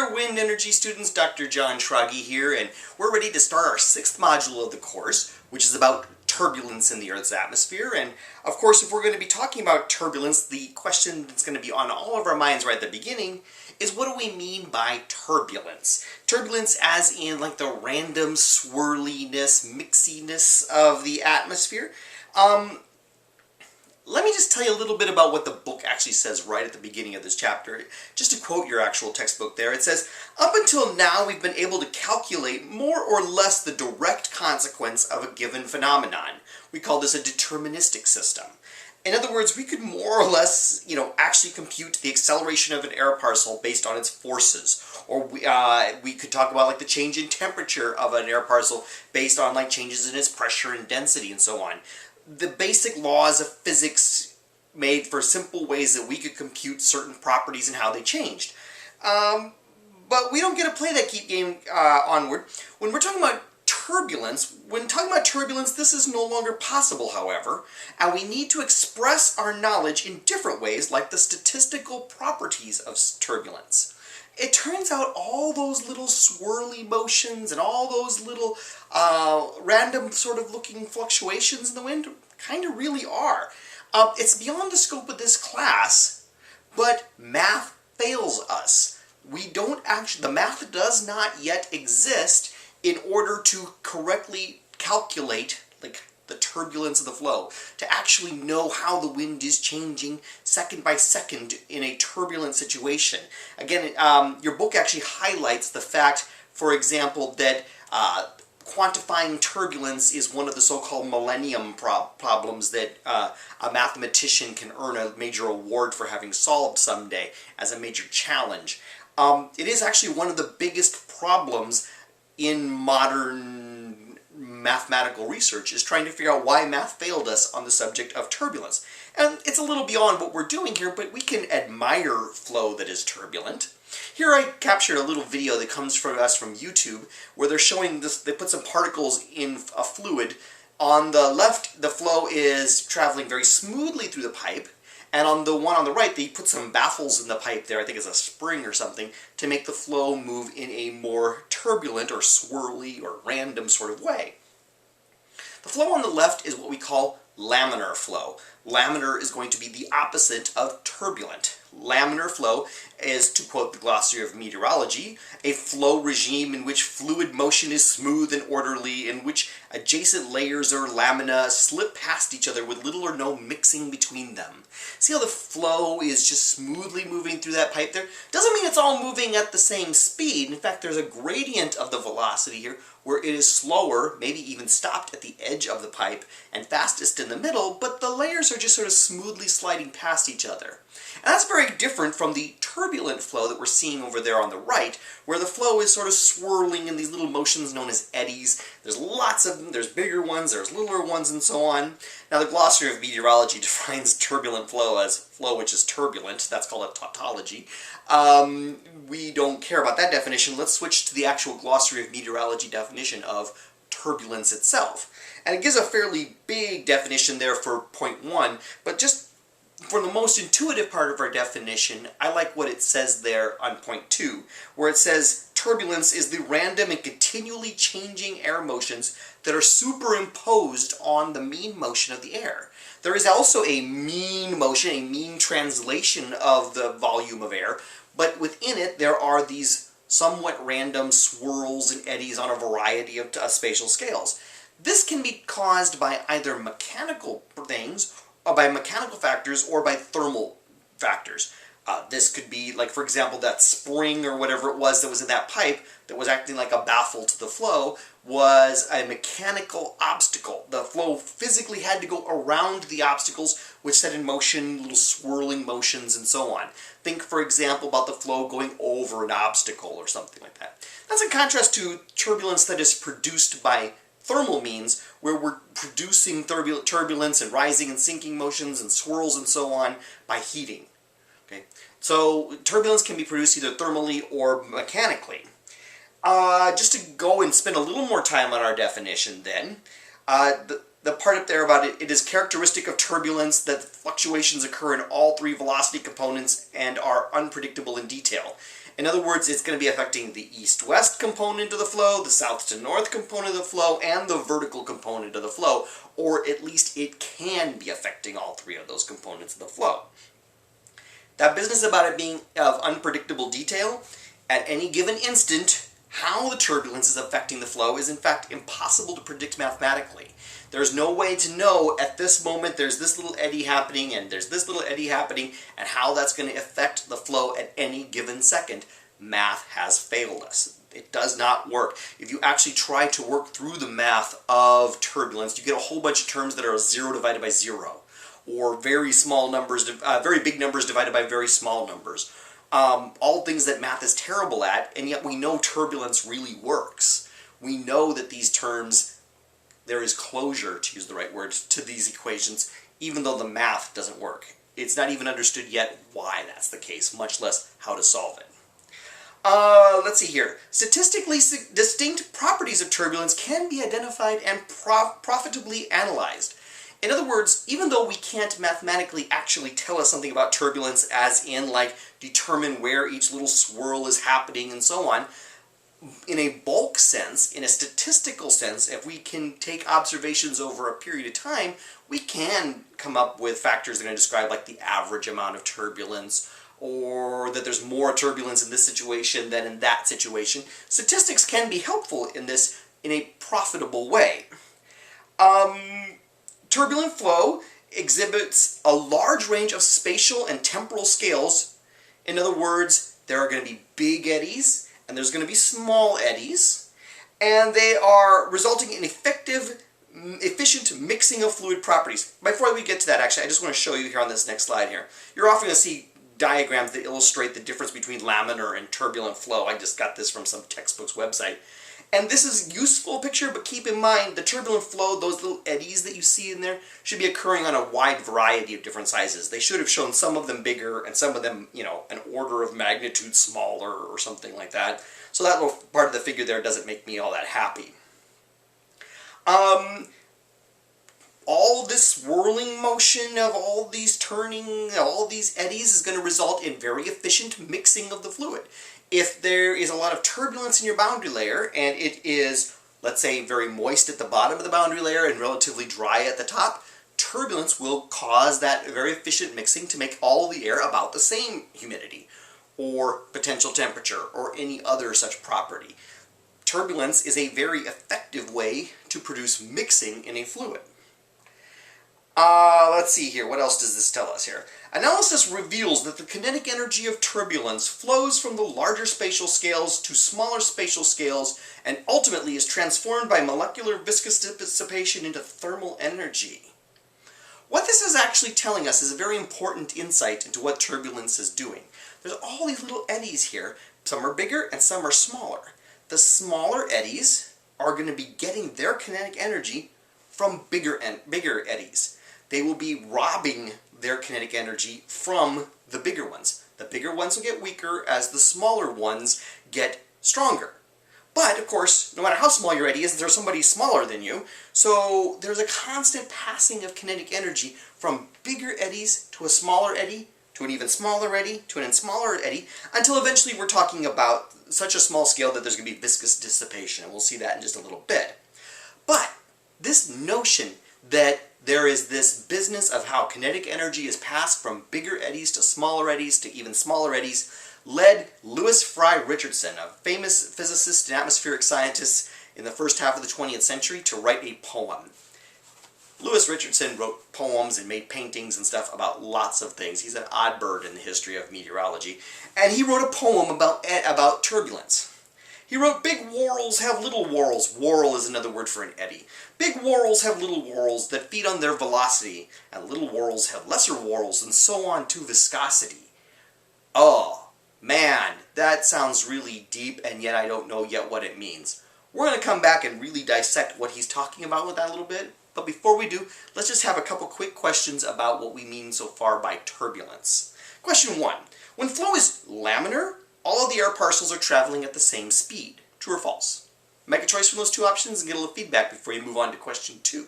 there, wind energy students. Dr. John Schrage here, and we're ready to start our 6th module of the course, which is about turbulence in the Earth's atmosphere. And of course, if we're going to be talking about turbulence, the question that's going to be on all of our minds right at the beginning is, what do we mean by turbulence? Turbulence as in like the random swirliness, mixiness of the atmosphere. Let me just tell you a little bit about what the book actually says right at the beginning of this chapter. Just to quote your actual textbook there, it says, "Up until now we've been able to calculate more or less the direct consequence of a given phenomenon. We call this a deterministic system." In other words, we could more or less, actually compute the acceleration of an air parcel based on its forces. Or we could talk about like the change in temperature of an air parcel based on like changes in its pressure and density and so on. The basic laws of physics made for simple ways that we could compute certain properties and how they changed. But we don't get to play that game onward. When we're talking about turbulence, this is no longer possible, however, and we need to express our knowledge in different ways, like the statistical properties of turbulence. It turns out all those little swirly motions and all those little random sort of looking fluctuations in the wind kind of really are. It's beyond the scope of this class, but math fails us. The math does not yet exist in order to correctly calculate the turbulence of the flow, to actually know how the wind is changing second by second in a turbulent situation. Again, your book actually highlights the fact, for example, that quantifying turbulence is one of the so-called millennium problems that a mathematician can earn a major award for having solved someday as a major challenge. It is actually one of the biggest problems in modern mathematical research, is trying to figure out why math failed us on the subject of turbulence. And it's a little beyond what we're doing here, but we can admire flow that is turbulent. Here I captured a little video that comes from us from YouTube, where they're showing this. They put some particles in a fluid. On the left, the flow is traveling very smoothly through the pipe, and on the one on the right, they put some baffles in the pipe there, I think it's a spring or something, to make the flow move in a more turbulent or swirly or random sort of way. The flow on the left is what we call laminar flow. Laminar is going to be the opposite of turbulent. Laminar flow is, to quote the glossary of meteorology, a flow regime in which fluid motion is smooth and orderly, in which adjacent layers or lamina slip past each other with little or no mixing between them. See how the flow is just smoothly moving through that pipe there? Doesn't mean it's all moving at the same speed. In fact, there's a gradient of the velocity here where it is slower, maybe even stopped at the edge of the pipe, and fastest in the middle, but the layers are just sort of smoothly sliding past each other. And that's very different from the turbulent flow that we're seeing over there on the right, where the flow is sort of swirling in these little motions known as eddies. There's lots of them, there's bigger ones, there's littler ones, and so on. Now, the glossary of meteorology defines turbulent flow as flow which is turbulent. That's called a tautology. We don't care about that definition. Let's switch to the actual glossary of meteorology definition of turbulence itself. And it gives a fairly big definition there for point 1, but just for the most intuitive part of our definition, I like what it says there on point 2, where it says turbulence is the random and continually changing air motions that are superimposed on the mean motion of the air. There is also a mean motion, a mean translation of the volume of air, but within it there are these somewhat random swirls and eddies on a variety of spatial scales. This can be caused by either mechanical things, or by mechanical factors, or by thermal factors. This could be, like, for example, that spring or whatever it was that was in that pipe that was acting like a baffle to the flow was a mechanical obstacle. The flow physically had to go around the obstacles, which set in motion little swirling motions and so on. Think, for example, about the flow going over an obstacle or something like that. That's in contrast to turbulence that is produced by thermal means, where we're producing turbulence and rising and sinking motions and swirls and so on by heating. Okay, so turbulence can be produced either thermally or mechanically. Just to go and spend a little more time on our definition then, the part up there about it is characteristic of turbulence that fluctuations occur in all 3 velocity components and are unpredictable in detail. In other words, it's going to be affecting the east-west component of the flow, the south-to-north component of the flow, and the vertical component of the flow, or at least it can be affecting all three of those components of the flow. That business about it being of unpredictable detail, at any given instant, how the turbulence is affecting the flow is in fact impossible to predict mathematically. There's no way to know at this moment there's this little eddy happening and there's this little eddy happening and how that's going to affect the flow at any given second. Math has failed us. It does not work. If you actually try to work through the math of turbulence, you get a whole bunch of terms that are 0 divided by 0, or very small numbers, very big numbers divided by very small numbers. All things that math is terrible at, and yet we know turbulence really works. We know that these terms, there is closure, to use the right word, to these equations, even though the math doesn't work. It's not even understood yet why that's the case, much less how to solve it. Let's see here. Statistically distinct properties of turbulence can be identified and profitably analyzed. In other words, even though we can't mathematically actually tell us something about turbulence, as in like determine where each little swirl is happening and so on, in a bulk sense, in a statistical sense, if we can take observations over a period of time, we can come up with factors that are going to describe like the average amount of turbulence, or that there's more turbulence in this situation than in that situation. Statistics can be helpful in this in a profitable way. Turbulent flow exhibits a large range of spatial and temporal scales. In other words, there are going to be big eddies, and there's going to be small eddies, and they are resulting in efficient mixing of fluid properties. Before we get to that, actually, I just want to show you here on this next slide here. You're often going to see diagrams that illustrate the difference between laminar and turbulent flow. I just got this from some textbook's website. And this is a useful picture, but keep in mind the turbulent flow, those little eddies that you see in there, should be occurring on a wide variety of different sizes. They should have shown some of them bigger and some of them, you know, an order of magnitude smaller or something like that. So that little part of the figure there doesn't make me all that happy. All this swirling motion of all these turning, all these eddies is going to result in very efficient mixing of the fluid. If there is a lot of turbulence in your boundary layer and it is, let's say, very moist at the bottom of the boundary layer and relatively dry at the top, turbulence will cause that very efficient mixing to make all the air about the same humidity or potential temperature or any other such property. Turbulence is a very effective way to produce mixing in a fluid. Let's see here. What else does this tell us here? Analysis reveals that the kinetic energy of turbulence flows from the larger spatial scales to smaller spatial scales and ultimately is transformed by molecular viscous dissipation into thermal energy. What this is actually telling us is a very important insight into what turbulence is doing. There's all these little eddies here. Some are bigger and some are smaller. The smaller eddies are going to be getting their kinetic energy from bigger eddies. They will be robbing their kinetic energy from the bigger ones. The bigger ones will get weaker as the smaller ones get stronger. But, of course, no matter how small your eddy is, there's somebody smaller than you, so there's a constant passing of kinetic energy from bigger eddies to a smaller eddy, to an even smaller eddy, to an even smaller eddy, until eventually we're talking about such a small scale that there's going to be viscous dissipation, and we'll see that in just a little bit. But this notion that there is this business of how kinetic energy is passed from bigger eddies to smaller eddies to even smaller eddies led Lewis Fry Richardson, a famous physicist and atmospheric scientist in the first half of the 20th century, to write a poem. Lewis Richardson wrote poems and made paintings and stuff about lots of things. He's an odd bird in the history of meteorology. And he wrote a poem about turbulence. He wrote, "Big whorls have little whorls." Whorl is another word for an eddy. "Big whorls have little whorls that feed on their velocity, and little whorls have lesser whorls, and so on to viscosity." Oh, man, that sounds really deep, and yet I don't know yet what it means. We're going to come back and really dissect what he's talking about with that a little bit. But before we do, let's just have a couple quick questions about what we mean so far by turbulence. Question 1. When flow is laminar, all of the air parcels are traveling at the same speed. True or false? Make a choice from those two options and get a little feedback before you move on to question 2.